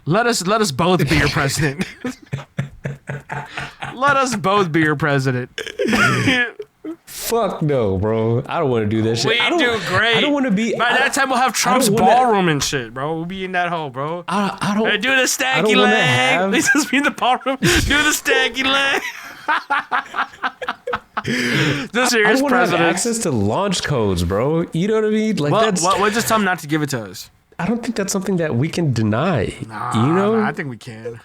Let us both be your president. Let us both be your president. Fuck no, bro. I don't want to do that shit. We do great. I don't want to be. By that time, we'll have Trump's ballroom and shit, bro. We'll be in that hole, bro. I don't. Do the stacky leg. Let's just be in the ballroom. Do the stacky leg. This year's I don't want to have president. access to launch codes, bro. You know what I mean? Like Well, just tell him not to give it to us. I don't think that's something that we can deny. Nah, you know? I think we can.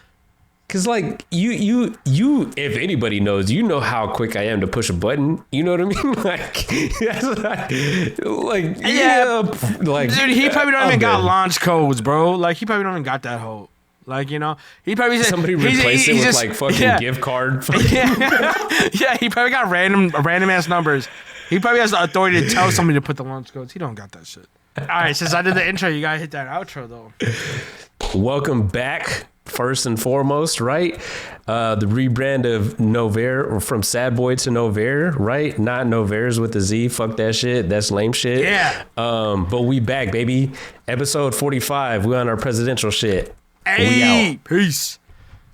Cause like you, if anybody knows, you know how quick I am to push a button. You know what I mean? Like dude, he probably don't even got launch codes, bro. Like he probably don't even got that hoe. Like, you know, he probably said somebody replaced it with like fucking gift card. Yeah, he probably got random ass numbers. He probably has the authority to tell somebody to put the launch codes. He don't got that shit. All right, since I did the intro, you gotta hit that outro though. Welcome back. First and foremost, right? The rebrand of Novairz, or from Sad Boy to Novairz, right? Not Novairz with a Z. Fuck that shit. That's lame shit. Yeah. But we back, baby. Episode 45. We on our presidential shit. Hey, we out. Peace.